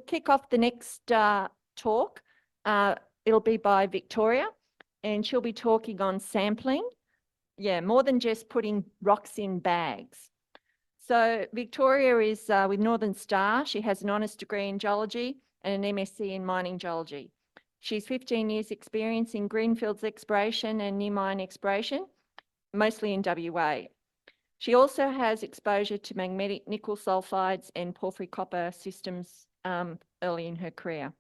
kick off the next talk. It'll be by Victoria, and she'll be talking on sampling. Yeah, more than just putting rocks in bags. So Victoria is with Northern Star. She has an honours degree in geology and an MSc in mining geology. She's 15 years experience in greenfields exploration and near mine exploration, mostly in WA. She also has exposure to magmatic nickel sulphides and porphyry copper systems early in her career.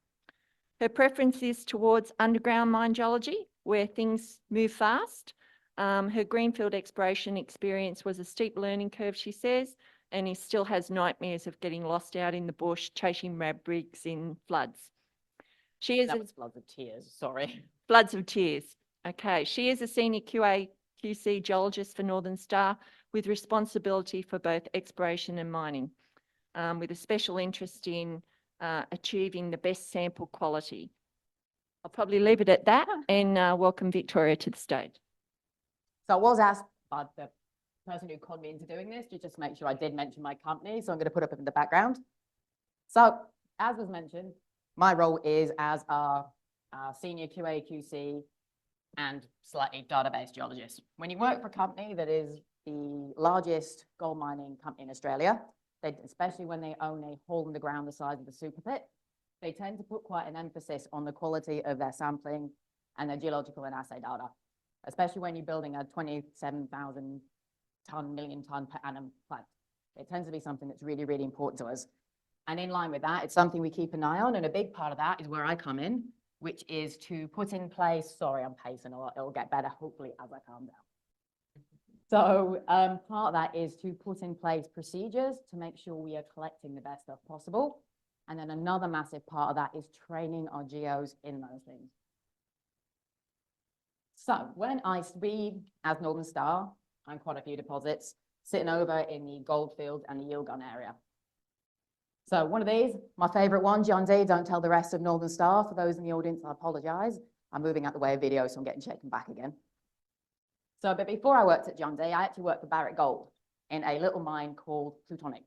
Her preference is towards underground mine geology, where things move fast. Her greenfield exploration experience was a steep learning curve, she says, and he still has nightmares of getting lost out in the bush, chasing rab rigs in floods. That was floods of tears, sorry. Floods of tears. Okay, she is a senior QC geologist for Northern Star with responsibility for both exploration and mining, with a special interest in achieving the best sample quality. I'll probably leave it at that and welcome Victoria to the stage. So I was asked by the person who called me into doing this to just make sure I did mention my company, so I'm going to put it up in the background. So as was mentioned, my role is as a senior QA/QC and slightly database geologist. When you work for a company that is the largest gold mining company in Australia, especially when they own a hole in the ground the size of the super pit, they tend to put quite an emphasis on the quality of their sampling and their geological and assay data, especially when you're building a 27,000 million ton per annum plant. It tends to be something that's really, really important to us. And in line with that, it's something we keep an eye on. And a big part of that is where I come in, which is to put in place, sorry, I'm pacing a lot, it'll get better, hopefully, as I calm down. So part of that is to put in place procedures to make sure we are collecting the best stuff possible. And then another massive part of that is training our geos in those things. So when we, as Northern Star, and quite a few deposits, sitting over in the Goldfield and the Yilgarn area. So one of these, my favorite one, John D, don't tell the rest of Northern Star. For those in the audience, I apologize. I'm moving out the way of video, so I'm getting shaken back again. So, but before I worked at John D, I actually worked for Barrick Gold in a little mine called Plutonic.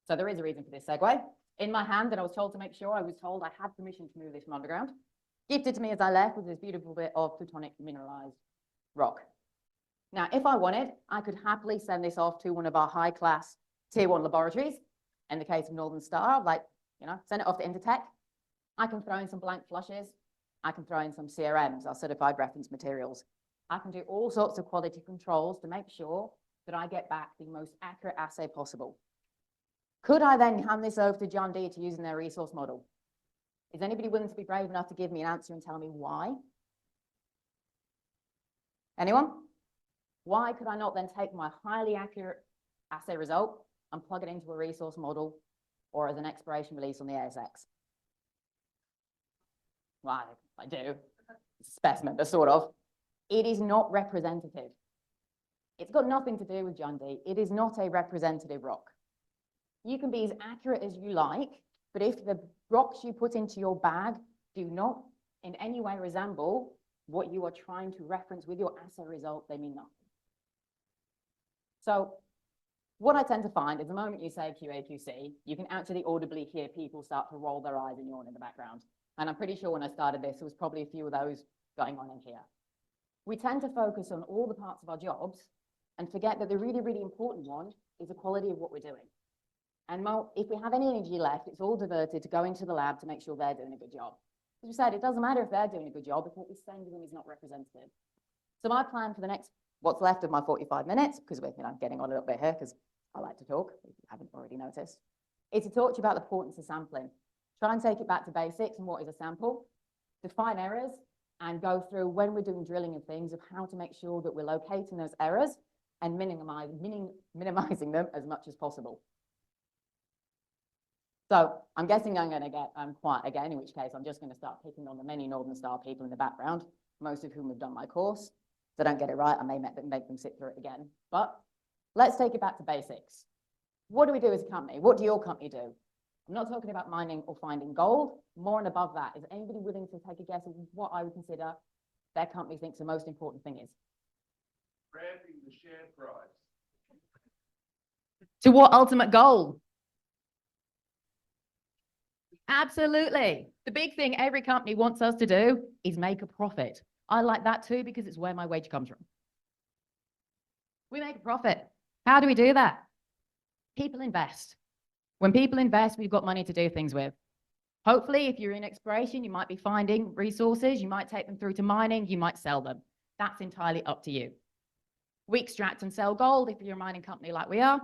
So there is a reason for this segue. In my hand, and I was told to make sure, I was told I had permission to move this from underground. Gifted to me as I left was this beautiful bit of plutonic mineralized rock. Now, if I wanted, I could happily send this off to one of our high-class tier 1 laboratories. In the case of Northern Star, like, send it off to Intertech. I can throw in some blank flushes. I can throw in some CRMs, our certified reference materials. I can do all sorts of quality controls to make sure that I get back the most accurate assay possible. Could I then hand this over to John D to use in their resource model? Is anybody willing to be brave enough to give me an answer and tell me why? Anyone? Why could I not then take my highly accurate assay result and plug it into a resource model or as an exploration release on the ASX? Well, I do. It's a specimen, but sort of. It is not representative. It's got nothing to do with John D. It is not a representative rock. You can be as accurate as you like, but if the rocks you put into your bag do not in any way resemble what you are trying to reference with your assay result, they mean nothing. So what I tend to find is the moment you say QA/QC, you can actually audibly hear people start to roll their eyes and yawn in the background. And I'm pretty sure when I started this, there was probably a few of those going on in here. We tend to focus on all the parts of our jobs and forget that the really, really important one is the quality of what we're doing. And if we have any energy left, it's all diverted to go into the lab to make sure they're doing a good job. As we said, it doesn't matter if they're doing a good job if what we send to them is not representative. So my plan for the next, what's left of my 45 minutes, because we're getting on a little bit here, because I like to talk, if you haven't already noticed, is to talk to you about the importance of sampling. Try and take it back to basics and what is a sample, define errors, and go through when we're doing drilling and things of how to make sure that we're locating those errors and minimizing them as much as possible. So I'm guessing I'm going to get quiet again, in which case I'm just going to start picking on the many Northern Star people in the background, most of whom have done my course. If I don't get it right, I may make them sit through it again. But let's take it back to basics. What do we do as a company? What do your company do? I'm not talking about mining or finding gold. More and above that, is anybody willing to take a guess of what I would consider their company thinks the most important thing is? Ramping the share price. To what ultimate goal? Absolutely. The big thing every company wants us to do is make a profit. I like that too because it's where my wage comes from. We make a profit. How do we do that? People invest. When people invest, we've got money to do things with. Hopefully, if you're in exploration, you might be finding resources. You might take them through to mining. You might sell them. That's entirely up to you. We extract and sell gold if you're a mining company like we are.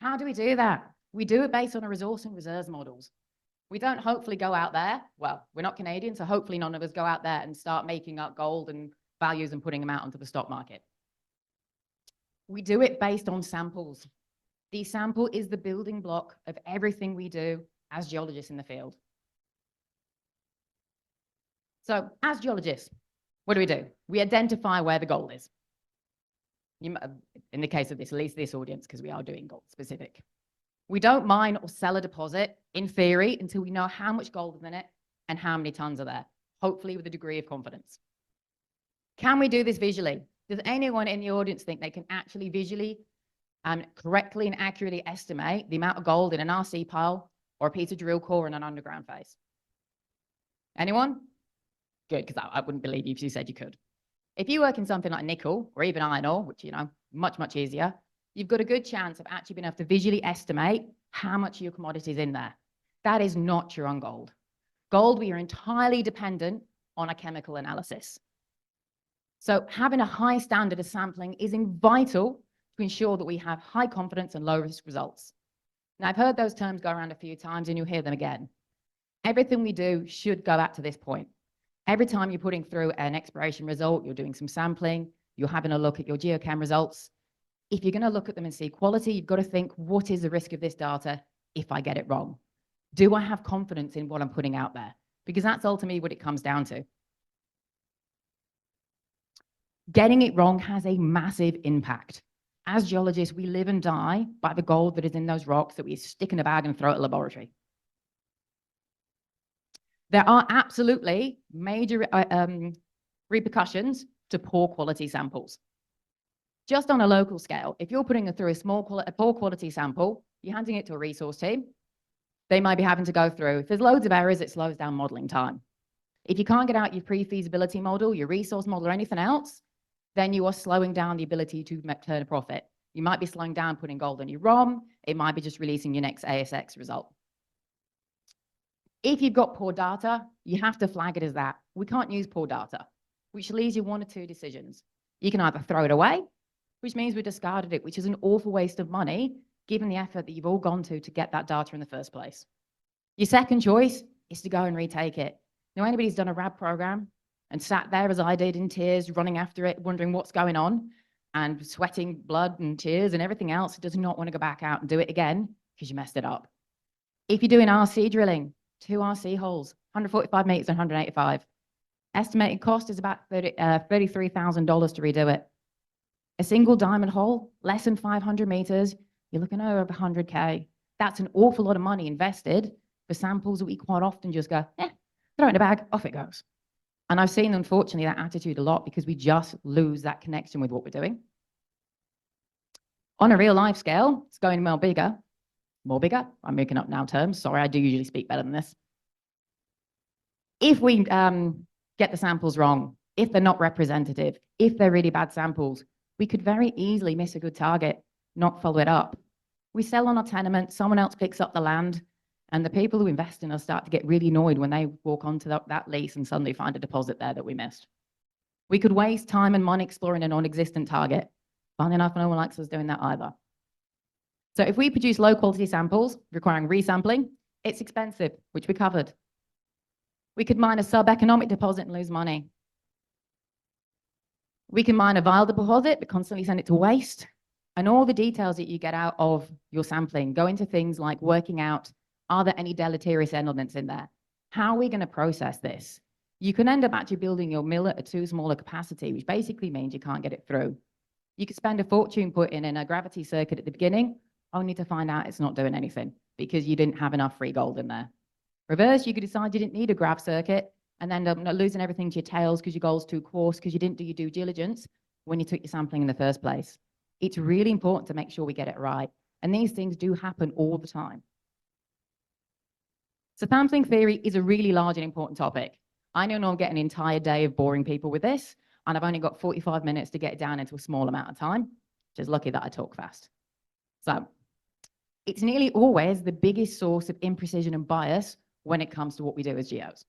How do we do that? We do it based on a resource and reserves models. We don't hopefully go out there. Well, we're not Canadian, so hopefully none of us go out there and start making up gold and values and putting them out onto the stock market. We do it based on samples. The sample is the building block of everything we do as geologists in the field. So as geologists, what do? We identify where the gold is. In the case of this, at least this audience, because we are doing gold specific. We don't mine or sell a deposit, in theory, until we know how much gold is in it and how many tons are there, hopefully with a degree of confidence. Can we do this visually? Does anyone in the audience think they can actually visually and correctly and accurately estimate the amount of gold in an RC pile or a piece of drill core in an underground phase? Anyone? Good, because I wouldn't believe you if you said you could. If you work in something like nickel or even iron ore, which, much, much easier, you've got a good chance of actually being able to visually estimate how much of your commodity is in there. That is not true on gold. Gold, we are entirely dependent on a chemical analysis. So having a high standard of sampling is vital to ensure that we have high confidence and low risk results. Now, I've heard those terms go around a few times and you'll hear them again. Everything we do should go back to this point. Every time you're putting through an exploration result, you're doing some sampling, you're having a look at your geochem results. If you're going to look at them and see quality, you've got to think, what is the risk of this data if I get it wrong? Do I have confidence in what I'm putting out there? Because that's ultimately what it comes down to. Getting it wrong has a massive impact. As geologists, we live and die by the gold that is in those rocks that we stick in a bag and throw at a laboratory. There are absolutely major repercussions to poor quality samples. Just on a local scale, if you're putting it through a poor quality sample, you're handing it to a resource team, they might be having to go through. If there's loads of errors, it slows down modeling time. If you can't get out your pre-feasibility model, your resource model, or anything else, then you are slowing down the ability to turn a profit. You might be slowing down putting gold in your ROM. It might be just releasing your next ASX result. If you've got poor data, you have to flag it as that. We can't use poor data, which leaves you one or two decisions. You can either throw it away, which means we discarded it, which is an awful waste of money, given the effort that you've all gone to get that data in the first place. Your second choice is to go and retake it. Now, anybody's done a RAB program and sat there as I did in tears, running after it, wondering what's going on, and sweating blood and tears and everything else, does not want to go back out and do it again because you messed it up. If you're doing RC drilling, 2 RC holes, 145 meters and 185. Estimated cost is about $33,000 to redo it. A single diamond hole, less than 500 meters, you're looking over 100K. That's an awful lot of money invested for samples that we quite often just go, throw it in a bag, off it goes. And I've seen, unfortunately, that attitude a lot because we just lose that connection with what we're doing. On a real life scale, it's going more bigger. I'm making up now terms. Sorry, I do usually speak better than this. If we get the samples wrong, if they're not representative, if they're really bad samples, we could very easily miss a good target, not follow it up. We sell on a tenement, someone else picks up the land, and the people who invest in us start to get really annoyed when they walk onto that lease and suddenly find a deposit there that we missed. We could waste time and money exploring a non-existent target. Funny enough, no one likes us doing that either. So if we produce low quality samples requiring resampling, it's expensive, which we covered. We could mine a sub-economic deposit and lose money. We can mine a vile deposit, but constantly send it to waste. And all the details that you get out of your sampling go into things like working out, are there any deleterious elements in there? How are we going to process this? You can end up actually building your mill at a too small a capacity, which basically means you can't get it through. You could spend a fortune putting in a gravity circuit at the beginning, only to find out it's not doing anything because you didn't have enough free gold in there. Reverse, you could decide you didn't need a grav circuit and end up losing everything to your tails because your gold's too coarse because you didn't do your due diligence when you took your sampling in the first place. It's really important to make sure we get it right. And these things do happen all the time. So sampling theory is a really large and important topic. I know I'll get an entire day of boring people with this, and I've only got 45 minutes to get it down into a small amount of time. Just lucky that I talk fast. So it's nearly always the biggest source of imprecision and bias when it comes to what we do as geos.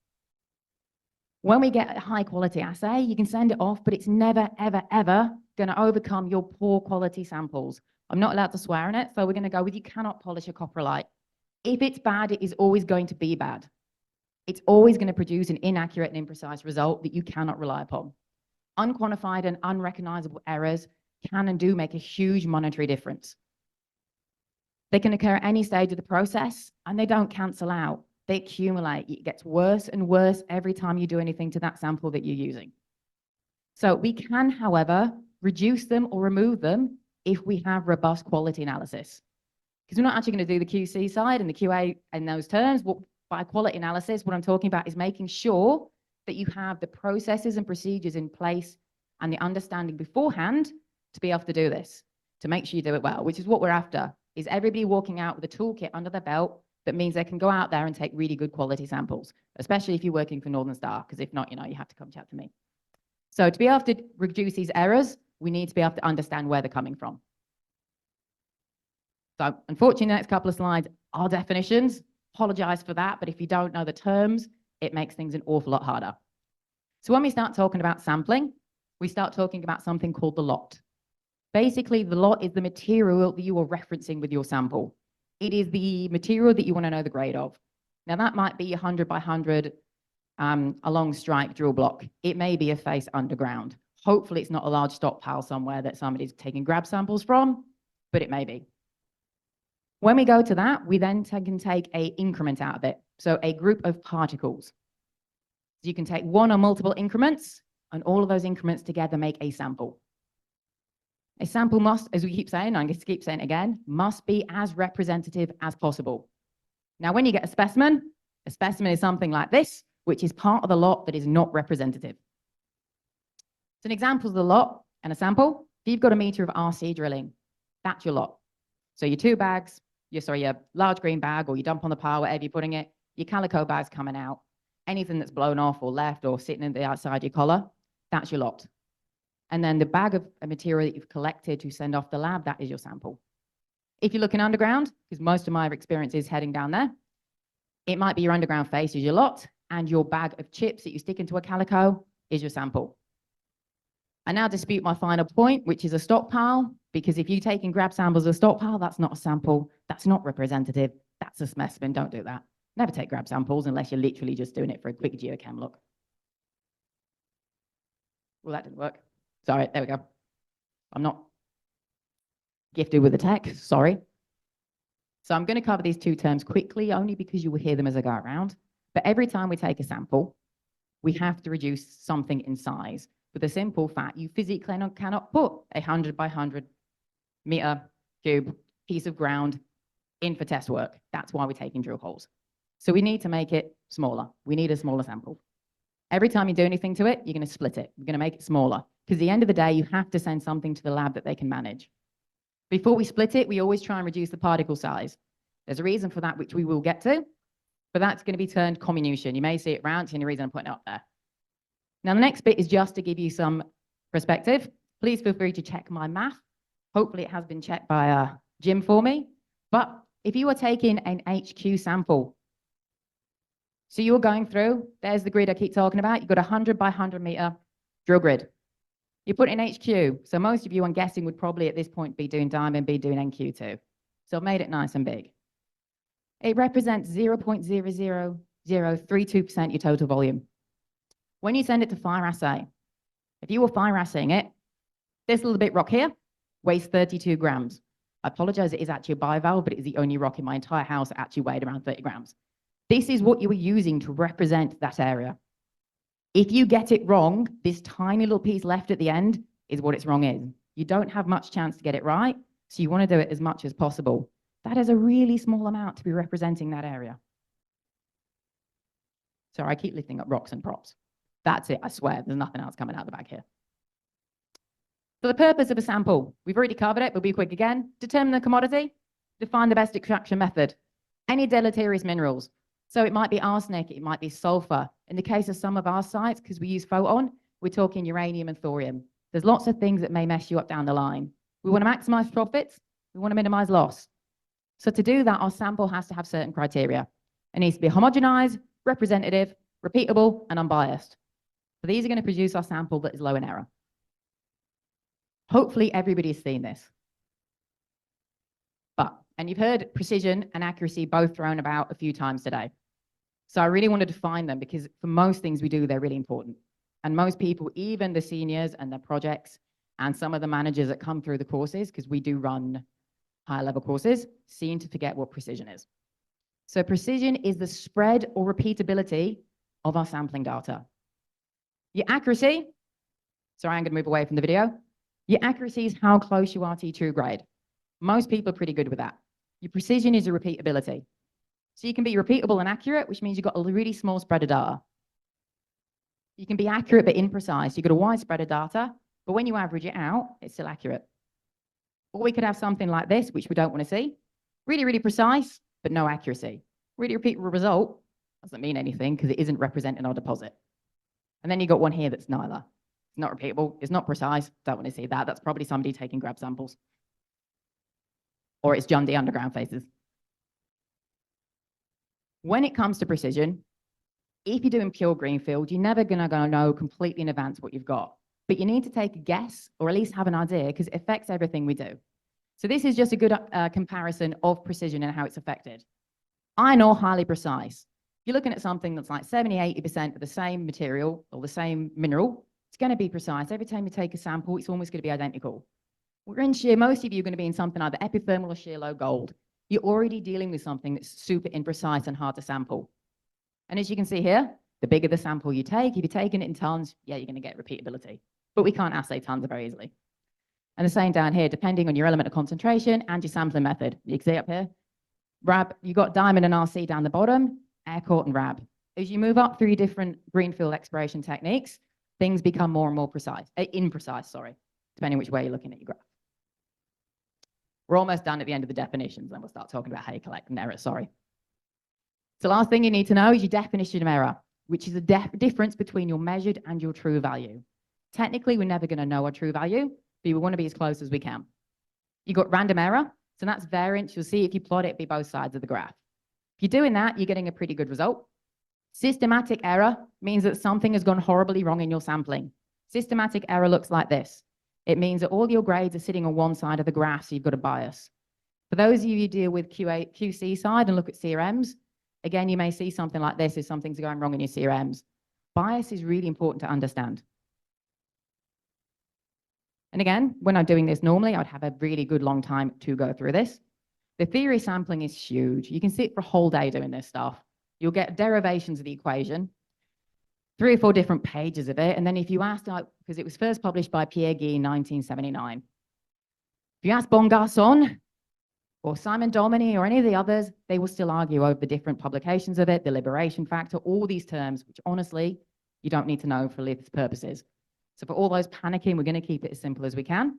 When we get a high quality assay, you can send it off, but it's never, ever, ever going to overcome your poor quality samples. I'm not allowed to swear in it, so we're going to go with you cannot polish a coprolite. If it's bad, it is always going to be bad. It's always going to produce an inaccurate and imprecise result that you cannot rely upon. Unquantified and unrecognizable errors can and do make a huge monetary difference. They can occur at any stage of the process, and they don't cancel out. They accumulate. It gets worse and worse every time you do anything to that sample that you're using. So we can, however, reduce them or remove them if we have robust quality analysis. Because we're not actually going to do the QC side and the QA in those terms. By quality analysis, what I'm talking about is making sure that you have the processes and procedures in place and the understanding beforehand to be able to do this, to make sure you do it well, which is what we're after, is everybody walking out with a toolkit under their belt that means they can go out there and take really good quality samples, especially if you're working for Northern Star, because if not, you have to come chat to me. So to be able to reduce these errors, we need to be able to understand where they're coming from. So unfortunately, the next couple of slides are definitions. Apologize for that, but if you don't know the terms, it makes things an awful lot harder. So when we start talking about sampling, we start talking about something called the lot. Basically, the lot is the material that you are referencing with your sample. It is the material that you want to know the grade of. Now, that might be 100 by 100 a long strike drill block. It may be a face underground. Hopefully, it's not a large stockpile somewhere that somebody's taking grab samples from, but it may be. When we go to that, we then can take an increment out of it. So a group of particles. So you can take one or multiple increments, and all of those increments together make a sample. A sample must, as we keep saying, I'm going to keep saying it again, must be as representative as possible. Now, when you get a specimen is something like this, which is part of the lot that is not representative. So an example of the lot and a sample, if you've got a meter of RC drilling, that's your lot. So your two bags, your large green bag, or you dump on the pile, wherever you're putting it, your calico bag's coming out. Anything that's blown off or left or sitting in the outside your collar, that's your lot. And then the bag of material that you've collected to send off the lab, that is your sample. If you're looking underground, because most of my experience is heading down there, it might be your underground face is your lot, and your bag of chips that you stick into a calico is your sample. I now dispute my final point, which is a stockpile, because if you're taking grab samples of a stockpile, that's not a sample, that's not representative, that's a specimen, don't do that. Never take grab samples unless you're literally just doing it for a quick geochem look. Well, that didn't work. Sorry, there we go. I'm not gifted with the tech, sorry. So I'm going to cover these two terms quickly, only because you will hear them as I go around. But every time we take a sample, we have to reduce something in size. With a simple fact, you physically cannot put 100 by 100 meter cube piece of ground in for test work. That's why we're taking drill holes. So we need to make it smaller. We need a smaller sample. Every time you do anything to it, you're going to split it. You're going to make it smaller. Because at the end of the day, you have to send something to the lab that they can manage. Before we split it, we always try and reduce the particle size. There's a reason for that, which we will get to, but that's going to be turned comminution. You may see it round, it's the only reason I'm putting it up there. Now, the next bit is just to give you some perspective. Please feel free to check my math. Hopefully it has been checked by Jim for me. But if you are taking an HQ sample, so you're going through, there's the grid I keep talking about. You've got a 100 by 100 meter drill grid. You put in HQ. So most of you, I'm guessing, would probably at this point be doing diamond, be doing NQ2. So I've made it nice and big. It represents 0.00032% your total volume. When you send it to fire assay, if you were fire assaying it, this little bit rock here weighs 32 grams. I apologize, it is actually a bivalve, but it is the only rock in my entire house that actually weighed around 30 grams. This is what you were using to represent that area. If you get it wrong, this tiny little piece left at the end is what its wrong is. You don't have much chance to get it right, so you want to do it as much as possible. That is a really small amount to be representing that area. Sorry, I keep lifting up rocks and props. That's it, I swear, there's nothing else coming out of the bag here. For the purpose of a sample, we've already covered it, but be quick again. Determine the commodity, define the best extraction method. Any deleterious minerals. So it might be arsenic, it might be sulfur. In the case of some of our sites, because we use photon, we're talking uranium and thorium. There's lots of things that may mess you up down the line. We want to maximize profits, we want to minimize loss. So to do that, our sample has to have certain criteria. It needs to be homogenized, representative, repeatable, and unbiased. So these are going to produce our sample that is low in error. Hopefully everybody's seen this. And you've heard precision and accuracy both thrown about a few times today. So I really want to define them because for most things we do, they're really important. And most people, even the seniors and their projects and some of the managers that come through the courses, because we do run higher level courses, seem to forget what precision is. So precision is the spread or repeatability of our sampling data. Your accuracy, sorry, I'm going to move away from the video. Your accuracy is how close you are to your true grade. Most people are pretty good with that. Your precision is your repeatability. So you can be repeatable and accurate, which means you've got a really small spread of data. You can be accurate but imprecise. You've got a wide spread of data, but when you average it out, it's still accurate. Or we could have something like this, which we don't want to see. Really, really precise, but no accuracy. Really repeatable result doesn't mean anything because it isn't representing our deposit. And then you've got one here that's neither. It's not repeatable, it's not precise, don't want to see that. That's probably somebody taking grab samples. Or it's John D underground faces. When it comes to precision, if you're doing pure greenfield, you're never going to know completely in advance what you've got. But you need to take a guess or at least have an idea because it affects everything we do. So this is just a good comparison of precision and how it's affected. Iron ore, highly precise. You're looking at something that's like 70, 80% of the same material or the same mineral. It's going to be precise. Every time you take a sample, it's almost going to be identical. We're in shear, most of you are going to be in something either epithermal or shear low gold. You're already dealing with something that's super imprecise and hard to sample. And as you can see here, the bigger the sample you take, if you're taking it in tons, yeah, you're going to get repeatability. But we can't assay tons very easily. And the same down here, depending on your element of concentration and your sampling method. You can see up here, RAB, you've got diamond and RC down the bottom, air core and RAB. As you move up through your different greenfield exploration techniques, things become more and more precise, imprecise, sorry, depending which way you're looking at your graph. We're almost done at the end of the definitions, then we'll start talking about how you collect an error, sorry. So last thing you need to know is your definition of error, which is the difference between your measured and your true value. Technically, we're never going to know our true value, but we want to be as close as we can. You've got random error, so that's variance. You'll see if you plot it, it'll be both sides of the graph. If you're doing that, you're getting a pretty good result. Systematic error means that something has gone horribly wrong in your sampling. Systematic error looks like this. It means that all your grades are sitting on one side of the graph, so you've got a bias. For those of you who deal with QC side and look at CRMs, again, you may see something like this if something's going wrong in your CRMs. Bias is really important to understand. And again, when I'm doing this normally, I'd have a really good long time to go through this. The theory sampling is huge. You can sit for a whole day doing this stuff. You'll get derivations of the equation, 3 or 4 different pages of it. And then if you ask, because it was first published by Pierre Guy in 1979. If you ask Bongarçon or Simon Dominy or any of the others, they will still argue over the different publications of it, the liberation factor, all these terms, which honestly, you don't need to know for this purposes. So for all those panicking, we're going to keep it as simple as we can.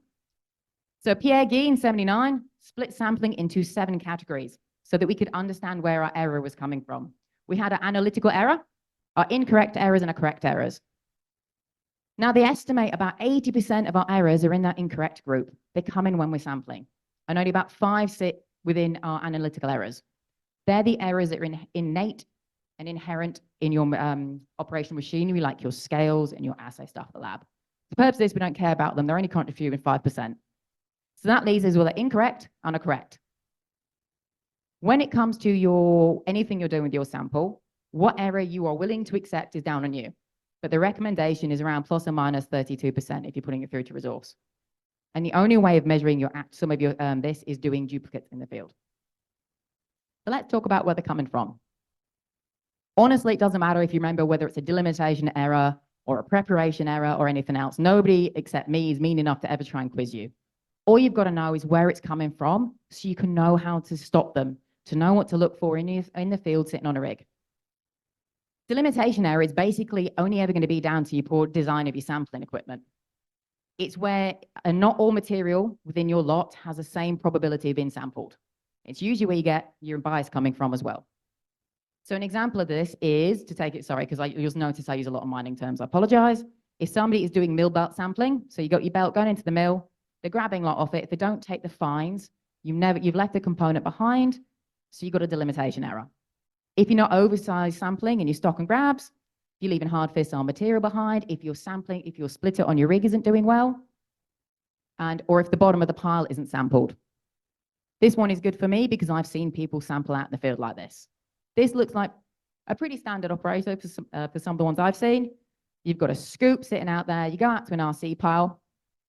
So Pierre Guy in 79 split sampling into 7 categories so that we could understand where our error was coming from. We had our analytical error, our incorrect errors, and our correct errors. Now they estimate about 80% of our errors are in that incorrect group. They come in when we're sampling. And only about 5 sit within our analytical errors. They're the errors that are innate and inherent in your operational machinery, like your scales and your assay stuff at the lab. For the purpose of this, we don't care about them. They're only contributing 5%. So that leaves us with an incorrect and a correct. When it comes to anything you're doing with your sample, what error you are willing to accept is down on you. But the recommendation is around plus or minus 32% if you're putting it through to resource. And the only way of measuring some of your this is doing duplicates in the field. So let's talk about where they're coming from. Honestly, it doesn't matter if you remember whether it's a delimitation error or a preparation error or anything else. Nobody except me is mean enough to ever try and quiz you. All you've got to know is where it's coming from so you can know how to stop them, to know what to look for in the field sitting on a rig. Delimitation error is basically only ever going to be down to your poor design of your sampling equipment. It's where not all material within your lot has the same probability of being sampled. It's usually where you get your bias coming from as well. So an example of this is, to take it, sorry, because you'll notice I use a lot of mining terms, I apologize. If somebody is doing mill belt sampling, so you got your belt going into the mill, they're grabbing a lot off it. If they don't take the fines, you've left a component behind, so you've got a delimitation error. If you're not oversized sampling and you stock and grabs, you're leaving hard fissile material behind. If you're sampling, if your splitter on your rig isn't doing well, or if the bottom of the pile isn't sampled. This one is good for me because I've seen people sample out in the field like this. This looks like a pretty standard operator for some of the ones I've seen. You've got a scoop sitting out there. You go out to an RC pile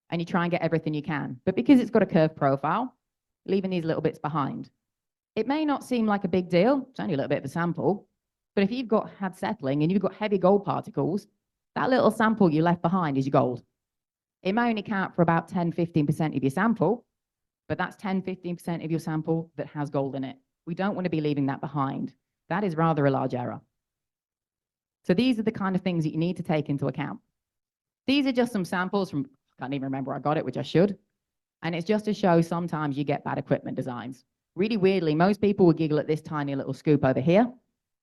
and you try and get everything you can. But because it's got a curved profile, leaving these little bits behind. It may not seem like a big deal. It's only a little bit of a sample. But if you've had settling and you've got heavy gold particles, that little sample you left behind is your gold. It may only count for about 10, 15% of your sample, but that's 10, 15% of your sample that has gold in it. We don't want to be leaving that behind. That is rather a large error. So these are the kind of things that you need to take into account. These are just some samples from, I can't even remember where I got it, which I should. And it's just to show sometimes you get bad equipment designs. Really weirdly, most people will giggle at this tiny little scoop over here,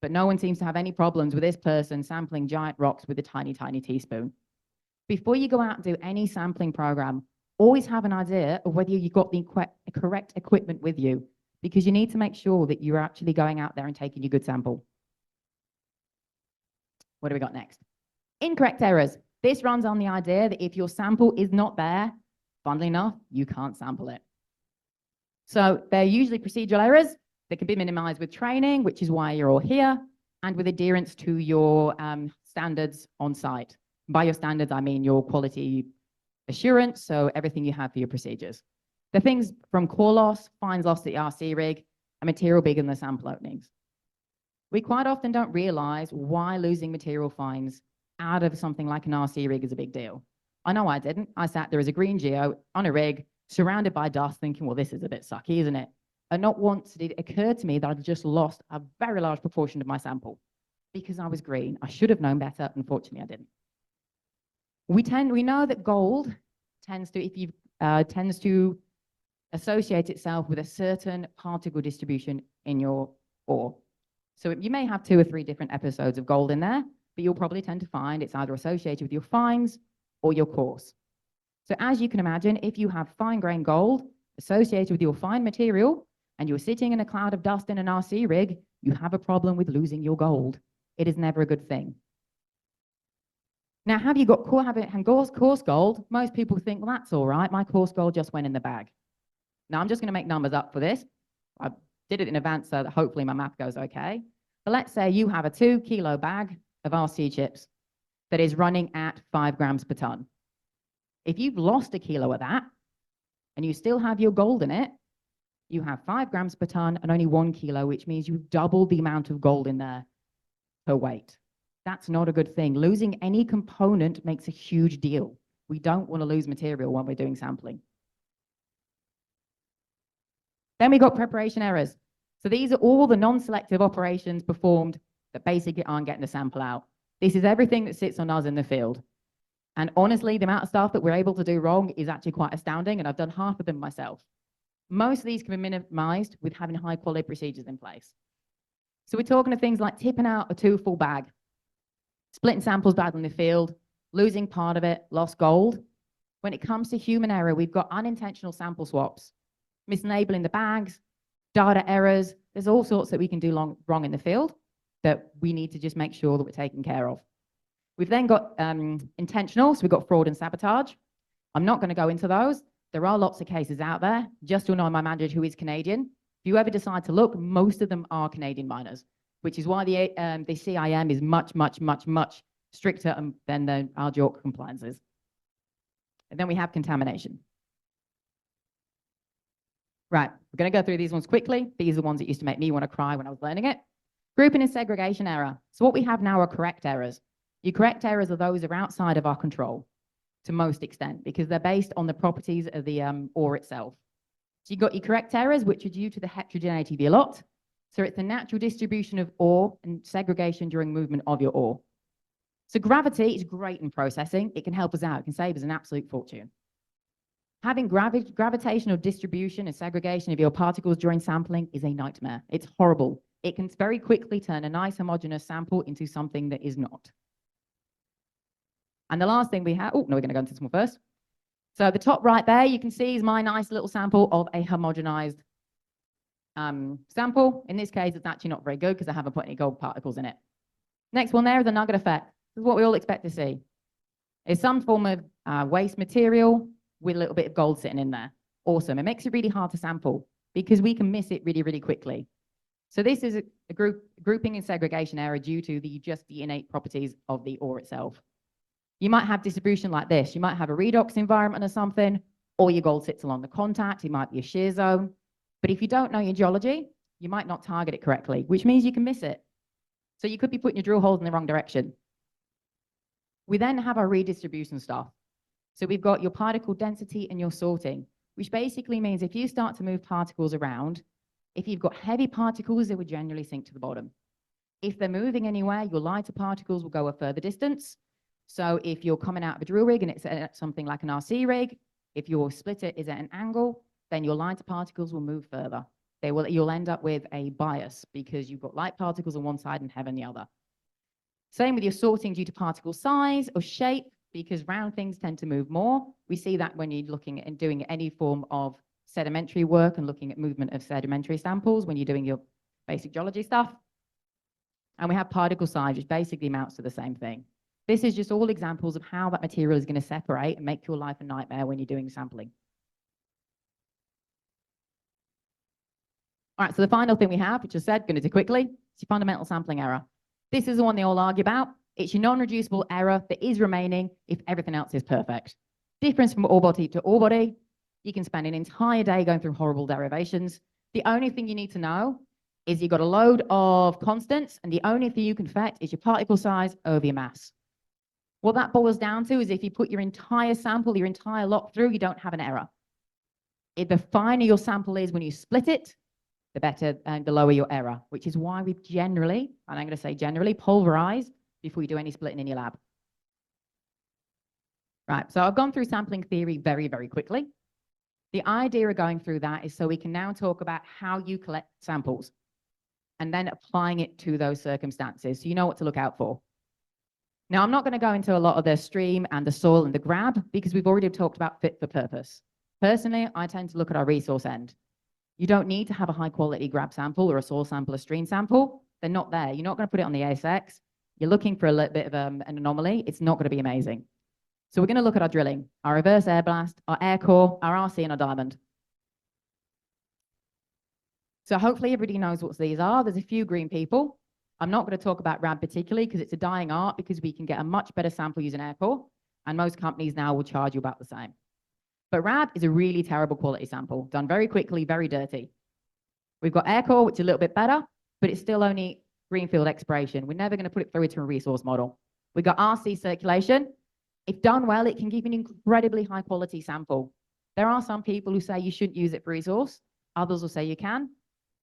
but no one seems to have any problems with this person sampling giant rocks with a tiny, tiny teaspoon. Before you go out and do any sampling program, always have an idea of whether you've got the correct equipment with you, because you need to make sure that you're actually going out there and taking your good sample. What do we got next? Incorrect errors. This runs on the idea that if your sample is not there, funnily enough, you can't sample it. So they're usually procedural errors. They can be minimized with training, which is why you're all here, and with adherence to your standards on site. By your standards, I mean your quality assurance, so everything you have for your procedures. The things from core loss, fines lost at the RC rig, and material bigger than the sample openings. We quite often don't realize why losing material fines out of something like an RC rig is a big deal. I know I didn't. I sat there as a green geo on a rig, surrounded by dust, thinking, well, this is a bit sucky, isn't it? And not once did it occur to me that I'd just lost a very large proportion of my sample because I was green. I should have known better. Unfortunately, I didn't. We know that gold tends to associate itself with a certain particle distribution in your ore. So you may have 2 or 3 different episodes of gold in there, but you'll probably tend to find it's either associated with your fines or your coarse. So as you can imagine, if you have fine-grained gold associated with your fine material and you're sitting in a cloud of dust in an RC rig, you have a problem with losing your gold. It is never a good thing. Now, have you got coarse gold? Most people think, well, that's all right. My coarse gold just went in the bag. Now, I'm just going to make numbers up for this. I did it in advance so that hopefully my math goes okay. But let's say you have a 2-kilo bag of RC chips that is running at 5 grams per ton. If you've lost 1 kilo of that and you still have your gold in it, you have 5 grams per ton and only 1 kilo, which means you've doubled the amount of gold in there per weight. That's not a good thing. Losing any component makes a huge deal. We don't want to lose material when we're doing sampling. Then we got preparation errors. So these are all the non-selective operations performed that basically aren't getting the sample out. This is everything that sits on us in the field. And honestly, the amount of stuff that we're able to do wrong is actually quite astounding, and I've done half of them myself. Most of these can be minimized with having high quality procedures in place. So we're talking of things like tipping out a 2-full bag, splitting samples bad in the field, losing part of it, lost gold. When it comes to human error, we've got unintentional sample swaps, mislabeling the bags, data errors. There's all sorts that we can do wrong in the field that we need to just make sure that we're taking care of. We've then got intentional, so we've got fraud and sabotage. I'm not going to go into those. There are lots of cases out there. Just to annoy my manager who is Canadian, if you ever decide to look, most of them are Canadian miners, which is why the CIM is much, much, much, much stricter than our JORC compliances. And then we have contamination. Right, we're going to go through these ones quickly. These are the ones that used to make me want to cry when I was learning it. Grouping and segregation error. So what we have now are correct errors. Your correct errors are those that are outside of our control to most extent because they're based on the properties of the ore itself. So you've got your correct errors, which are due to the heterogeneity of your lot. So it's the natural distribution of ore and segregation during movement of your ore. So gravity is great in processing. It can help us out. It can save us an absolute fortune. Having gravitational distribution and segregation of your particles during sampling is a nightmare. It's horrible. it can very quickly turn a nice homogeneous sample into something that is not. And the last thing we have, oh, no, we're going to go into this one first. So the top right there, you can see is my nice little sample of a homogenized sample. In this case, it's actually not very good because I haven't put any gold particles in it. Next one there is the nugget effect. This is what we all expect to see. It's some form of waste material with a little bit of gold sitting in there. Awesome. It makes it really hard to sample because we can miss it really, really quickly. So this is a grouping and segregation error due to the innate properties of the ore itself. You might have distribution like this. You might have a redox environment or something, or your gold sits along the contact. It might be a shear zone. But if you don't know your geology, you might not target it correctly, which means you can miss it. So you could be putting your drill holes in the wrong direction. We then have our redistribution stuff. So we've got your particle density and your sorting, which basically means if you start to move particles around, if you've got heavy particles, they would generally sink to the bottom. If they're moving anywhere, your lighter particles will go a further distance. So if you're coming out of a drill rig and it's at something like an RC rig, if your splitter is at an angle, then your lighter particles will move further. You'll end up with a bias because you've got light particles on one side and heavy on the other. Same with your sorting due to particle size or shape, because round things tend to move more. We see that when you're looking at and doing any form of sedimentary work and looking at movement of sedimentary samples when you're doing your basic geology stuff. And we have particle size, which basically amounts to the same thing. This is just all examples of how that material is going to separate and make your life a nightmare when you're doing sampling. All right, so the final thing we have, which I said, going to do quickly, is your fundamental sampling error. This is the one they all argue about. It's your non-reducible error that is remaining if everything else is perfect. Difference from ore body to ore body. You can spend an entire day going through horrible derivations. The only thing you need to know is you've got a load of constants, and the only thing you can affect is your particle size over your mass. What that boils down to is if you put your entire sample, your entire lot through, you don't have an error. The finer your sample is when you split it, the better and the lower your error, which is why we generally, and I'm going to say generally, pulverize before you do any splitting in your lab. Right, so I've gone through sampling theory very, very quickly. The idea of going through that is so we can now talk about how you collect samples and then applying it to those circumstances so you know what to look out for. Now, I'm not going to go into a lot of the stream and the soil and the grab because we've already talked about fit for purpose. Personally, I tend to look at our resource end. You don't need to have a high quality grab sample or a soil sample or stream sample. They're not there. You're not going to put it on the ASX. You're looking for a little bit of an anomaly. It's not going to be amazing. So we're going to look at our drilling, our reverse air blast, our air core, our RC, and our diamond. So hopefully everybody knows what these are. There's a few green people. I'm not going to talk about RAB particularly because it's a dying art because we can get a much better sample using air core, and most companies now will charge you about the same. But RAB is a really terrible quality sample, done very quickly, very dirty. We've got air core, which is a little bit better, but it's still only greenfield exploration. We're never going to put it through into a resource model. We've got RC circulation. If done well, it can give an incredibly high quality sample. There are some people who say you shouldn't use it for resource. Others will say you can.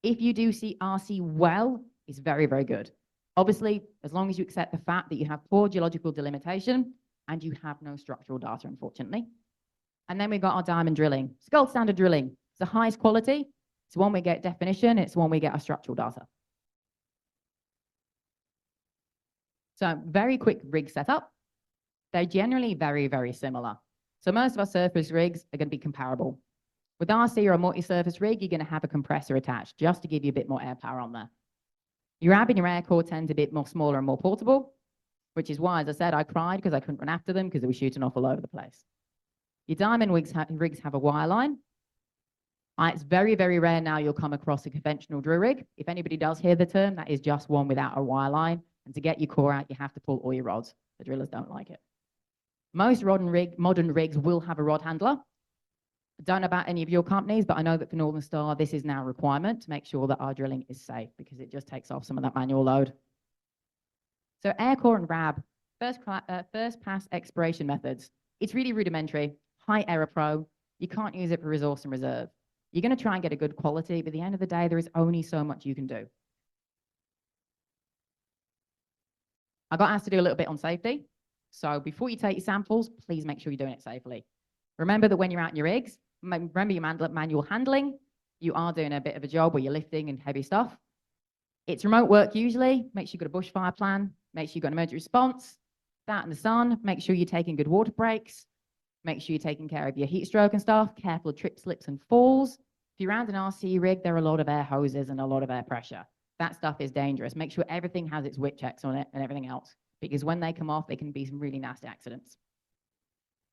If you do see RC well, it's very, very good. Obviously, as long as you accept the fact that you have poor geological delimitation and you have no structural data, unfortunately. And then we've got our diamond drilling. It's gold standard drilling. It's the highest quality. It's one we get definition. It's one we get our structural data. So very quick rig setup. They're generally very, very similar. So most of our surface rigs are going to be comparable. With RC or a multi-surface rig, you're going to have a compressor attached just to give you a bit more air power on there. Your RAB and your air core tend to be a bit more smaller and more portable, which is why, as I said, I cried because I couldn't run after them because they were shooting off all over the place. Your diamond rigs have a wire line. It's very, very rare now you'll come across a conventional drill rig. If anybody does hear the term, that is just one without a wire line. And to get your core out, you have to pull all your rods. The drillers don't like it. Most modern rigs will have a rod handler. I don't know about any of your companies, but I know that for Northern Star, this is now a requirement to make sure that our drilling is safe because it just takes off some of that manual load. So air core and RAB, first pass exploration methods. It's really rudimentary, high error prone. You can't use it for resource and reserve. You're going to try and get a good quality, but at the end of the day, there is only so much you can do. I got asked to do a little bit on safety. So before you take your samples, please make sure you're doing it safely. Remember that when you're out in your rigs, remember your manual handling. You are doing a bit of a job where you're lifting and heavy stuff. It's remote work usually. Make sure you've got a bushfire plan. Make sure you've got an emergency response. That in the sun. Make sure you're taking good water breaks. Make sure you're taking care of your heat stroke and stuff. Careful of trip, slips, and falls. If you're around an RC rig, there are a lot of air hoses and a lot of air pressure. That stuff is dangerous. Make sure everything has its WIT checks on it and everything else, because when they come off, they can be some really nasty accidents.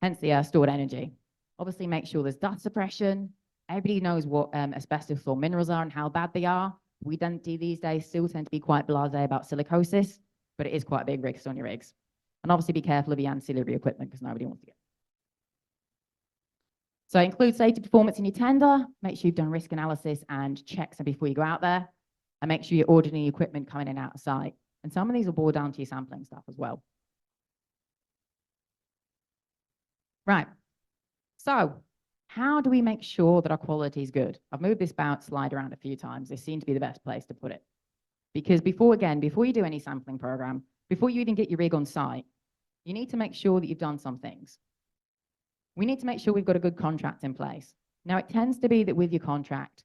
Hence the stored energy. Obviously, make sure there's dust suppression. Everybody knows what asbestos or minerals are and how bad they are. We don't do these days still tend to be quite blasé about silicosis, but it is quite a big risk on your rigs. And obviously be careful of the ancillary equipment because nobody wants to get. So include safety performance in your tender. Make sure you've done risk analysis and checks before you go out there. And make sure you're ordering your equipment coming in and out of site. And some of these will boil down to your sampling stuff as well. Right. So how do we make sure that our quality is good? I've moved this slide around a few times. This seems to be the best place to put it. Because before you do any sampling program, before you even get your rig on site, you need to make sure that you've done some things. We need to make sure we've got a good contract in place. Now, it tends to be that with your contract,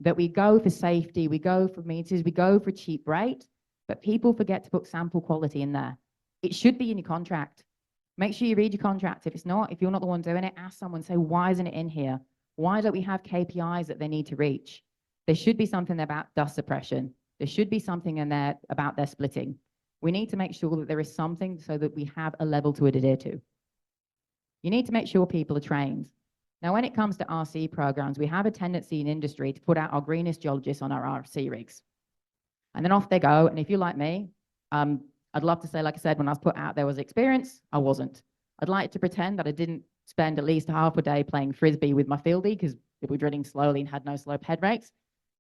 that we go for safety, we go for meters, we go for cheap rate, but people forget to put sample quality in there. It should be in your contract. Make sure you read your contract. If you're not the one doing it, ask someone, say, why isn't it in here? Why don't we have KPIs that they need to reach? There should be something about dust suppression. There should be something in there about their splitting. We need to make sure that there is something so that we have a level to adhere to. You need to make sure people are trained. Now, when it comes to RC programs, we have a tendency in industry to put out our greenest geologists on our RC rigs. And then off they go. And if you're like me, I'd love to say, like I said, when I was put out there was experience, I wasn't. I'd like to pretend that I didn't spend at least half a day playing Frisbee with my fieldy because we were drilling slowly and had no slope head rates.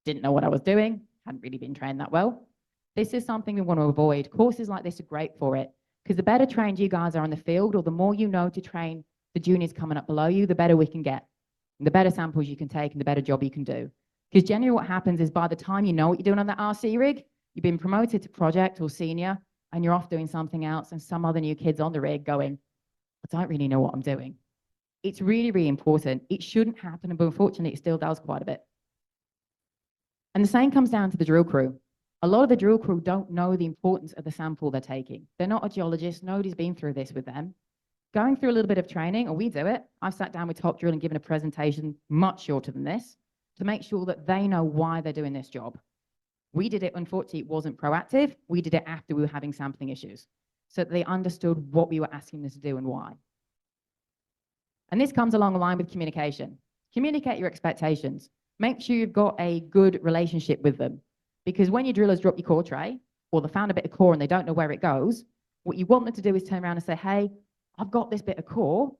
Didn't know what I was doing. Hadn't really been trained that well. This is something we want to avoid. Courses like this are great for it because the better trained you guys are in the field, or the more you know to train the juniors coming up below you, the better we can get. And the better samples you can take and the better job you can do. Because generally what happens is by the time you know what you're doing on that RC rig, you've been promoted to project or senior and you're off doing something else and some other new kid's on the rig going, I don't really know what I'm doing. It's really, really important. It shouldn't happen, but unfortunately it still does quite a bit. And the same comes down to the drill crew. A lot of the drill crew don't know the importance of the sample they're taking. They're not a geologist. Nobody's been through this with them. Going through a little bit of training, or we do it. I've sat down with Top Drill and given a presentation much shorter than this to make sure that they know why they're doing this job. We did it, unfortunately, it wasn't proactive. We did it after we were having sampling issues so that they understood what we were asking them to do and why. And this comes along the line with communication. Communicate your expectations. Make sure you've got a good relationship with them. Because when your drillers drop your core tray, or they found a bit of core and they don't know where it goes, what you want them to do is turn around and say, hey, I've got this bit of core.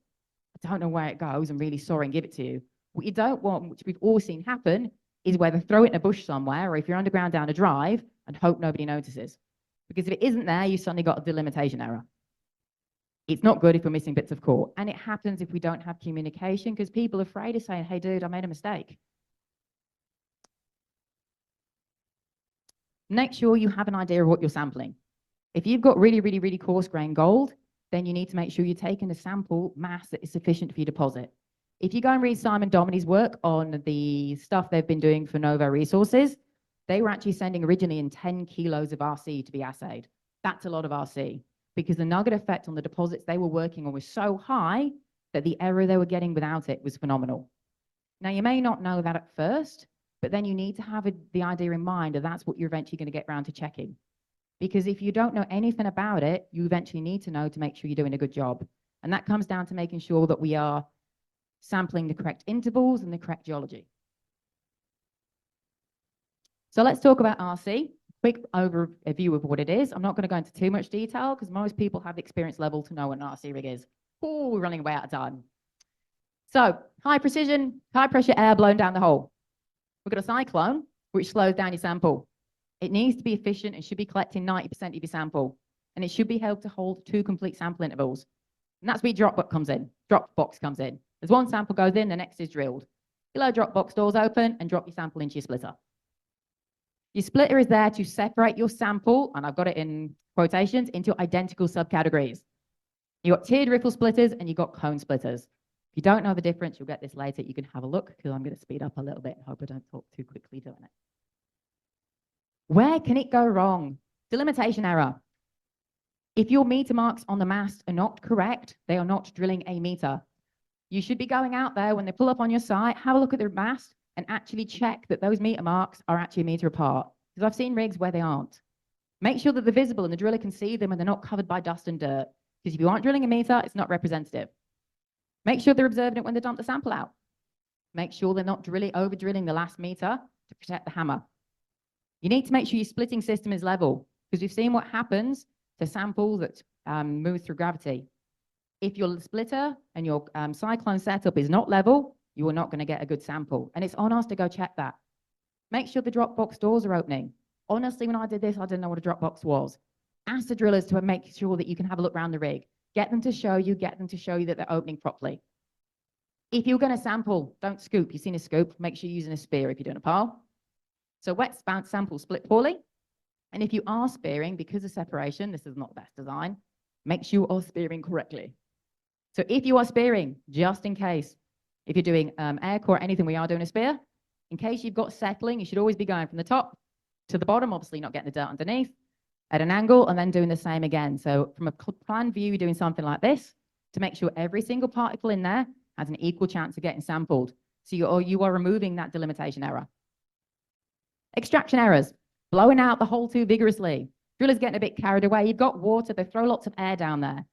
I don't know where it goes. I'm really sorry and give it to you. What you don't want, which we've all seen happen, is whether throw it in a bush somewhere or if you're underground down a drive and hope nobody notices. Because if it isn't there, you suddenly got a delimitation error. It's not good if we're missing bits of core. And it happens if we don't have communication because people are afraid of saying, hey, dude, I made a mistake. Make sure you have an idea of what you're sampling. If you've got really, really, really coarse grain gold, then you need to make sure you're taking a sample mass that is sufficient for your deposit. If you go and read Simon Dominy's work on the stuff they've been doing for Novo Resources, they were actually sending originally in 10 kilos of RC to be assayed. That's a lot of RC because the nugget effect on the deposits they were working on was so high that the error they were getting without it was phenomenal. Now, you may not know that at first, but then you need to have the idea in mind that that's what you're eventually going to get around to checking. Because if you don't know anything about it, you eventually need to know to make sure you're doing a good job. And that comes down to making sure that we are sampling the correct intervals and the correct geology. So let's talk about RC. Quick overview of what it is. I'm not going to go into too much detail because most people have the experience level to know what an RC rig is. Oh, we're running way out of time. So high precision, high pressure air blown down the hole. We've got a cyclone, which slows down your sample. It needs to be efficient and should be collecting 90% of your sample. And it should be held to hold 2 complete sample intervals. And that's where your Dropbox comes in. As one sample goes in, the next is drilled. Your low Dropbox doors open and drop your sample into your splitter. Your splitter is there to separate your sample, and I've got it in quotations, into identical subcategories. You've got tiered riffle splitters and you've got cone splitters. If you don't know the difference, you'll get this later. You can have a look because I'm going to speed up a little bit and hope I don't talk too quickly doing it. Where can it go wrong? Delimitation error. If your meter marks on the mast are not correct, they are not drilling a meter. You should be going out there when they pull up on your site, have a look at the mast and actually check that those meter marks are actually a meter apart. Because I've seen rigs where they aren't. Make sure that they're visible and the driller can see them and they're not covered by dust and dirt. Because if you aren't drilling a meter, it's not representative. Make sure they're observing it when they dump the sample out. Make sure they're not over drilling the last meter to protect the hammer. You need to make sure your splitting system is level, because we've seen what happens to samples that move through gravity. If your splitter and your cyclone setup is not level, you are not going to get a good sample. And it's on us to go check that. Make sure the drop box doors are opening. Honestly, when I did this, I didn't know what a drop box was. Ask the drillers to make sure that you can have a look around the rig. Get them to show you that they're opening properly. If you're going to sample, don't scoop. You've seen a scoop. Make sure you're using a spear if you're doing a pile. So wet samples split poorly. And if you are spearing, because of separation, this is not the best design, make sure you are spearing correctly. So if you are spearing, just in case, if you're doing air core or anything, we are doing a spear, in case you've got settling, you should always be going from the top to the bottom, obviously not getting the dirt underneath, at an angle, and then doing the same again. So from a plan view, you're doing something like this to make sure every single particle in there has an equal chance of getting sampled. So you are removing that delimitation error. Extraction errors, blowing out the hole too vigorously. Drillers getting a bit carried away. You've got water, they throw lots of air down there.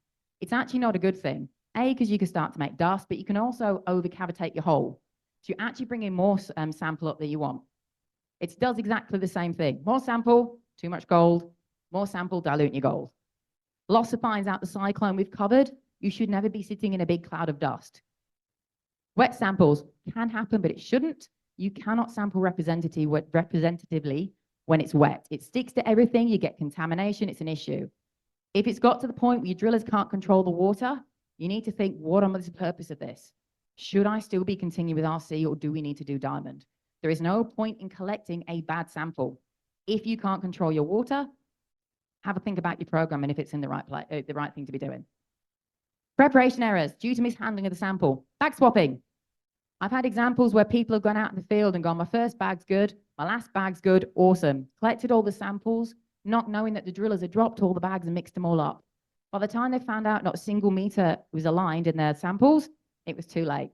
It's actually not a good thing. A, because you can start to make dust, but you can also over-cavitate your hole. So you actually bring in more sample up that you want. It does exactly the same thing. More sample, too much gold. More sample, dilute your gold. Loss of fines out the cyclone we've covered. You should never be sitting in a big cloud of dust. Wet samples can happen, but it shouldn't. You cannot sample representatively when it's wet. It sticks to everything. You get contamination. It's an issue. If it's got to the point where your drillers can't control the water, you need to think, what is the purpose of this? Should I still be continuing with RC, or do we need to do diamond? There is no point in collecting a bad sample. If you can't control your water, have a think about your program and if it's in the right place, the right thing to be doing. Preparation errors due to mishandling of the sample. Bag swapping. I've had examples where people have gone out in the field and gone, my first bag's good, my last bag's good, awesome. Collected all the samples, not knowing that the drillers had dropped all the bags and mixed them all up. By the time they found out not a single meter was aligned in their samples, it was too late.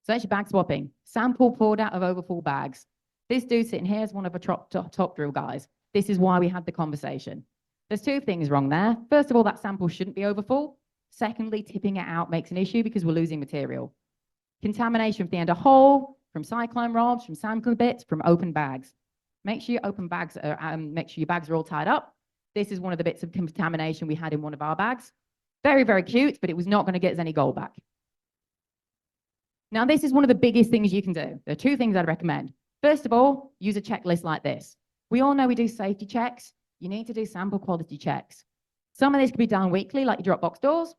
So that's your bag swapping. Sample poured out of overfull bags. This dude sitting here is one of the top drill guys. This is why we had the conversation. There's two things wrong there. First of all, that sample shouldn't be overfull. Secondly, tipping it out makes an issue because we're losing material. Contamination from the end of hole, from cyclone rods, from sample bits, from open bags. Make sure your open bags are, make sure your bags are all tied up. This is one of the bits of contamination we had in one of our bags. Very, very cute, but it was not going to get us any gold back. Now, this is one of the biggest things you can do. There are two things I'd recommend. First of all, use a checklist like this. We all know we do safety checks. You need to do sample quality checks. Some of this can be done weekly, like your Dropbox doors.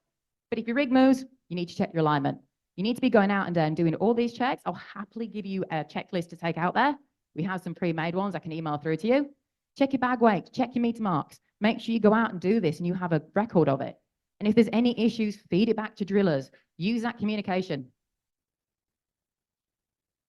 But if your rig moves, you need to check your alignment. You need to be going out and doing all these checks. I'll happily give you a checklist to take out there. We have some pre-made ones I can email through to you. Check your bag weight, check your meter marks. Make sure you go out and do this and you have a record of it. And if there's any issues, feed it back to drillers. Use that communication.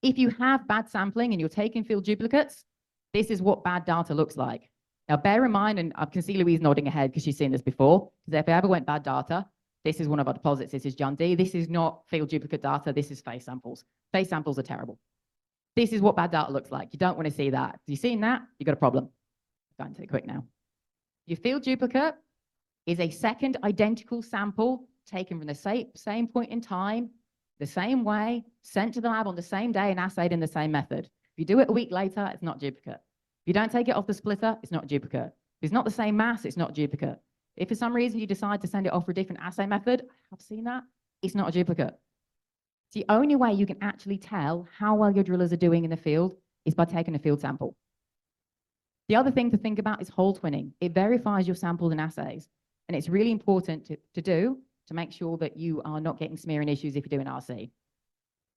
If you have bad sampling and you're taking field duplicates, this is what bad data looks like. Now, bear in mind, and I can see Louise nodding her head because she's seen this before, because if I ever went bad data, this is one of our deposits. This is John D. This is not field duplicate data. This is face samples. Face samples are terrible. This is what bad data looks like. You don't want to see that. If you've seen that, you've got a problem. I'm going to take quick now. Your field duplicate is a second identical sample taken from the same point in time, the same way, sent to the lab on the same day and assayed in the same method. If you do it a week later, it's not duplicate. If you don't take it off the splitter, it's not duplicate. If it's not the same mass, it's not duplicate. If for some reason you decide to send it off for a different assay method, I've seen that, it's not a duplicate. It's the only way you can actually tell how well your drillers are doing in the field is by taking a field sample. The other thing to think about is hole twinning. It verifies your samples and assays. And it's really important to do to make sure that you are not getting smearing issues if you're doing RC.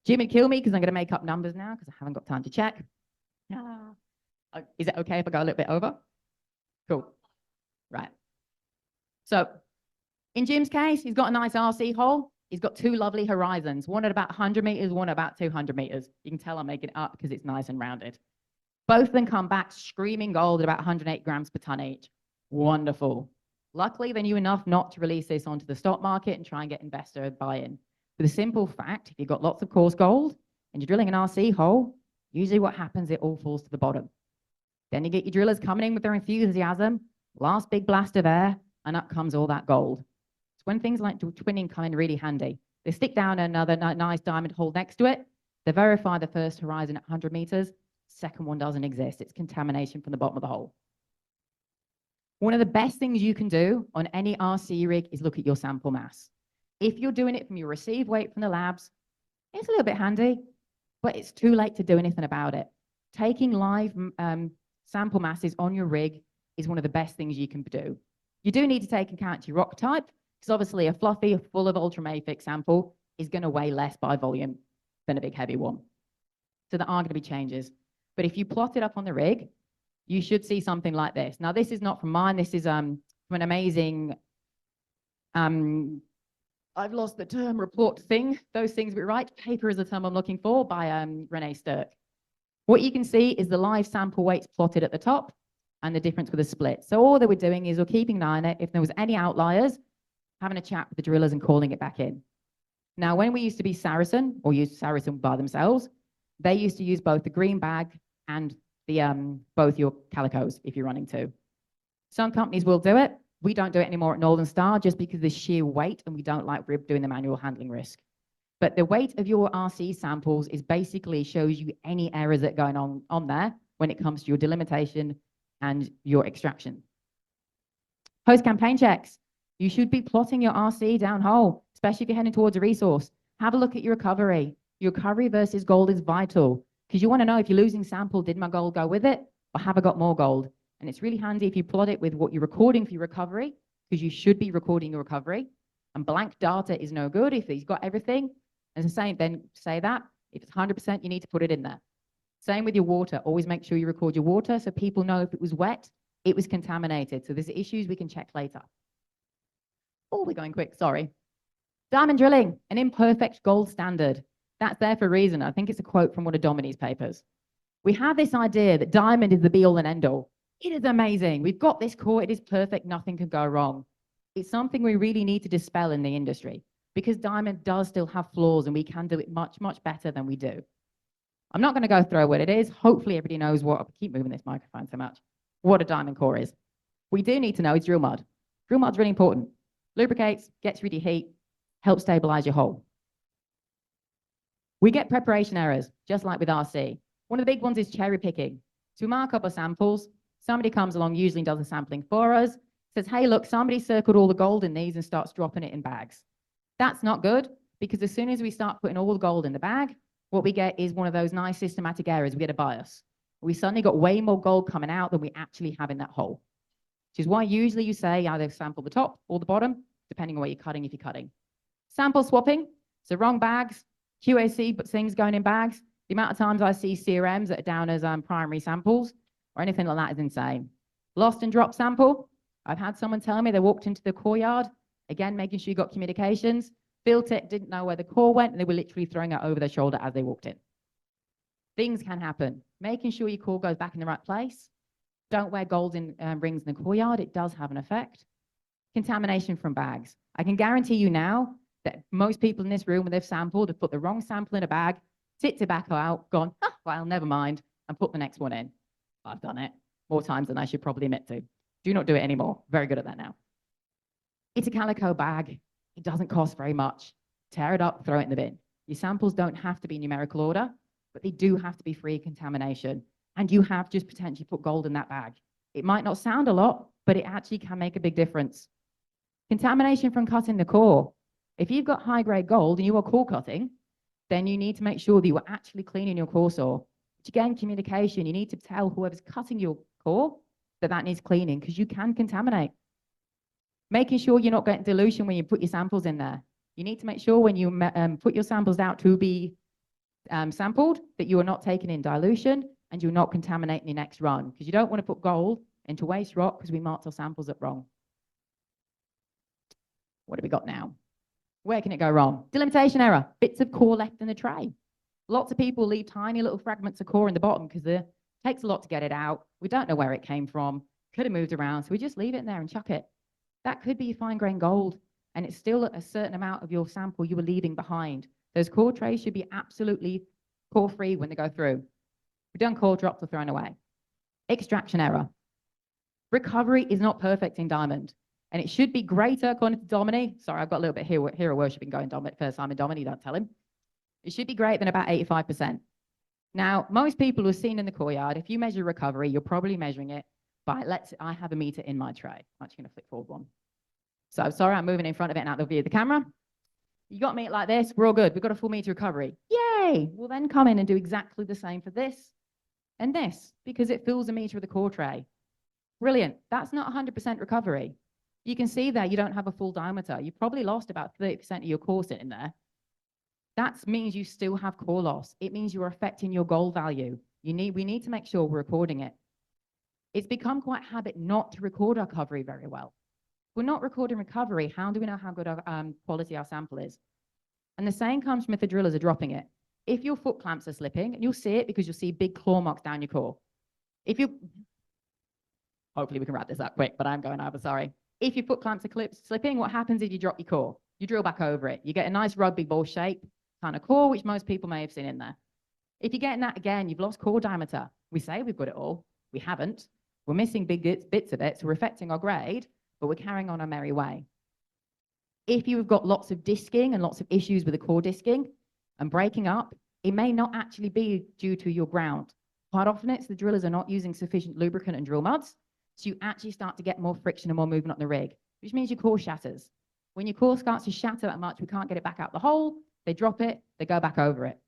Jim would kill me because I'm going to make up numbers now because I haven't got time to check. Is it okay if I go a little bit over? Cool. Right. So in Jim's case, he's got a nice RC hole. He's got two lovely horizons, one at about 100 meters, one at about 200 meters. You can tell I'm making it up because it's nice and rounded. Both of them come back screaming gold at about 108 grams per ton each. Wonderful. Luckily, they knew enough not to release this onto the stock market and try and get investor buy-in. For the simple fact, if you've got lots of coarse gold and you're drilling an RC hole, usually what happens, it all falls to the bottom. Then you get your drillers coming in with their enthusiasm, last big blast of air, and up comes all that gold. It's when things like twinning come in really handy. They stick down another nice diamond hole next to it. They verify the first horizon at 100 meters. Second one doesn't exist. It's contamination from the bottom of the hole. One of the best things you can do on any RC rig is look at your sample mass. If you're doing it from your receive weight from the labs, it's a little bit handy, but it's too late to do anything about it. Taking live sample masses on your rig is one of the best things you can do. You do need to take into account your rock type, because obviously a fluffy, full of ultramafic sample is going to weigh less by volume than a big heavy one. So there are going to be changes. But if you plot it up on the rig, you should see something like this. Now, this is not from mine. This is from an amazing, I've lost the term, report thing. Those things we write. Paper is the term I'm looking for, by Renee Sturck. What you can see is the live sample weights plotted at the top and the difference with the split. So all that we're doing is we're keeping an eye on it. If there was any outliers, having a chat with the drillers and calling it back in. Now, when we used to be Saracen, or use Saracen by themselves, they used to use both the green bag and the both your calicos if you're running two. Some companies will do it. We don't do it anymore at Northern Star just because of the sheer weight, and we don't like doing the manual handling risk. But the weight of your RC samples is basically shows you any errors that are going on there when it comes to your delimitation and your extraction. Post-campaign checks. You should be plotting your RC downhole, especially if you're heading towards a resource. Have a look at your recovery. Your recovery versus gold is vital, because you want to know if you're losing sample, did my gold go with it, or have I got more gold? And it's really handy if you plot it with what you're recording for your recovery, because you should be recording your recovery. And blank data is no good. If he's got everything, as I say, then say that. If it's 100%, you need to put it in there. Same with your water. Always make sure you record your water so people know if it was wet, it was contaminated. So there's issues we can check later. Oh, we're going quick, sorry. Diamond drilling, an imperfect gold standard. That's there for a reason. I think it's a quote from one of Domini's papers. We have this idea that diamond is the be all and end all. It is amazing. We've got this core. It is perfect. Nothing can go wrong. It's something we really need to dispel in the industry, because diamond does still have flaws and we can do it much, much better than we do. I'm not going to go through what it is. Hopefully everybody knows what, I keep moving this microphone so much, what a diamond core is. We do need to know is drill mud. Drill mud's really important. Lubricates, gets rid of heat, helps stabilize your hole. We get preparation errors, just like with RC. One of the big ones is cherry picking. So we mark up our samples. Somebody comes along, usually does the sampling for us, says, hey, look, somebody circled all the gold in these and starts dropping it in bags. That's not good, because as soon as we start putting all the gold in the bag, what we get is one of those nice systematic errors. We get a bias. We suddenly got way more gold coming out than we actually have in that hole, which is why usually you say either sample the top or the bottom, depending on what you're cutting if you're cutting. Sample swapping, so wrong bags, QAC, but things going in bags. The amount of times I see CRMs that are down as primary samples or anything like that is insane. Lost and dropped sample. I've had someone tell me they walked into the core yard, again, making sure you got communications, built it, didn't know where the core went, and they were literally throwing it over their shoulder as they walked in. Things can happen. Making sure your core goes back in the right place. Don't wear gold in rings in the core yard. It does have an effect. Contamination from bags. I can guarantee you now that most people in this room, when they've sampled, have put the wrong sample in a bag, tipped tobacco out, gone, oh, well, never mind, and put the next one in. I've done it more times than I should probably admit to. Do not do it anymore. Very good at that now. It's a calico bag. It doesn't cost very much. Tear it up, throw it in the bin. Your samples don't have to be in numerical order, but they do have to be free of contamination. And you have just potentially put gold in that bag. It might not sound a lot, but it actually can make a big difference. Contamination from cutting the core. If you've got high-grade gold and you are core cutting, then you need to make sure that you are actually cleaning your core saw. Which again, communication, you need to tell whoever's cutting your core that that needs cleaning, because you can contaminate. Making sure you're not getting dilution when you put your samples in there. You need to make sure when you put your samples out to be sampled that you are not taking in dilution and you're not contaminating your next run, because you don't want to put gold into waste rock because we marked our samples up wrong. What have we got now? Where can it go wrong? Delimitation error, bits of core left in the tray. Lots of people leave tiny little fragments of core in the bottom because the Takes a lot to get it out. We don't know where it came from. Could have moved around. So we just leave it in there and chuck it. That could be fine grained gold. And it's still a certain amount of your sample you were leaving behind. Those core trays should be absolutely core free when they go through. We've done core drops or thrown away. Extraction error. Recovery is not perfect in diamond. And it should be greater according to Domini. Sorry, I've got a little bit hero worshipping going first time in Domini, don't tell him. It should be greater than about 85%. Now, most people who are seen in the core yard, if you measure recovery, you're probably measuring it by, I have a meter in my tray. I'm actually going to flip forward one. So sorry, I'm moving in front of it and out of the view of the camera. You got me like this, we're all good. We've got a full meter recovery. Yay! We'll then come in and do exactly the same for this and this, because it fills a meter of the core tray. Brilliant. That's not 100% recovery. You can see there you don't have a full diameter. You probably lost about 30% of your core sitting there. That means you still have core loss. It means you're affecting your gold value. We need to make sure we're recording it. It's become quite a habit not to record our recovery very well. We're not recording recovery. How do we know how good our quality our sample is? And the same comes from if the drillers are dropping it. If your foot clamps are slipping, and you'll see it because you'll see big claw marks down your core. Hopefully we can wrap this up quick, but I'm going over, sorry. If your foot clamps are slipping, what happens is you drop your core. You drill back over it. You get a nice rugby ball shape kind of core, which most people may have seen in there. If you're getting that again, you've lost core diameter. We say we've got it all. We haven't. We're missing big bits of it, so we're affecting our grade, but we're carrying on our merry way. If you've got lots of disking and lots of issues with the core disking and breaking up, it may not actually be due to your ground. Quite often it's the drillers are not using sufficient lubricant and drill muds, so you actually start to get more friction and more movement on the rig, which means your core shatters. When your core starts to shatter that much, we can't get it back out the hole, they drop it, they go back over it.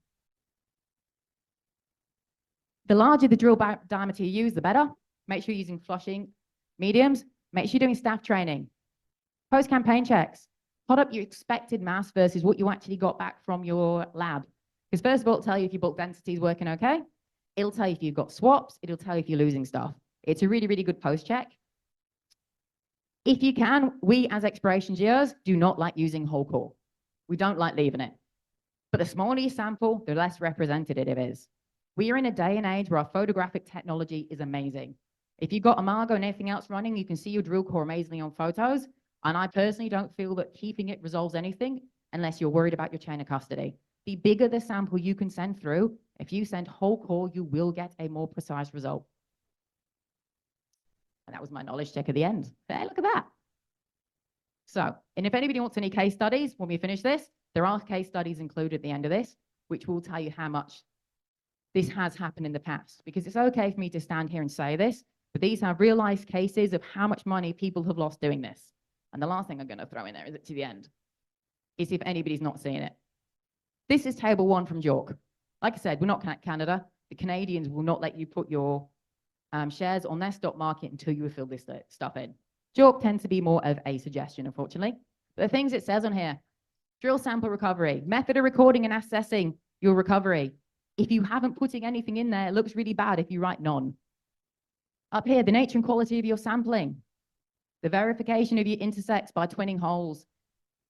The larger the drill diameter you use, the better. Make sure you're using flushing mediums. Make sure you're doing staff training. Post-campaign checks. Plot up your expected mass versus what you actually got back from your lab. Because first of all, it'll tell you if your bulk density is working okay. It'll tell you if you've got swaps. It'll tell you if you're losing stuff. It's a really, really good post-check. If you can, we as exploration geos do not like using whole core. We don't like leaving it. But the smaller your sample, the less representative it is. We are in a day and age where our photographic technology is amazing. If you've got Imago and anything else running, you can see your drill core amazingly on photos. And I personally don't feel that keeping it resolves anything unless you're worried about your chain of custody. The bigger the sample you can send through, if you send whole core, you will get a more precise result. And that was my knowledge check at the end. There, look at that. So, and if anybody wants any case studies, when we finish this, there are case studies included at the end of this, which will tell you how much this has happened in the past. Because it's okay for me to stand here and say this, but these are real life cases of how much money people have lost doing this. And the last thing I'm going to throw in there is to the end, is if anybody's not seeing it. This is table 1 from JORC. Like I said, we're not Canada. The Canadians will not let you put your shares on their stock market until you have filled this stuff in. JORC tends to be more of a suggestion, unfortunately. But the things it says on here, drill sample recovery, method of recording and assessing your recovery. If you haven't putting anything in there, it looks really bad if you write none. Up here, the nature and quality of your sampling, the verification of your intersects by twinning holes.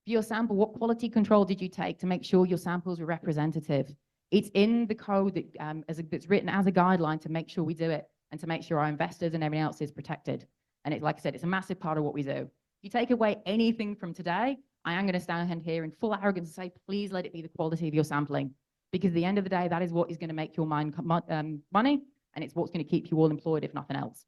For your sample, what quality control did you take to make sure your samples were representative? It's in the code that, it's written as a guideline to make sure we do it and to make sure our investors and everything else is protected. And it's like I said, it's a massive part of what we do. If you take away anything from today, I am going to stand here in full arrogance and say, please let it be the quality of your sampling. Because at the end of the day, that is what is going to make your mine money, and it's what's going to keep you all employed, if nothing else.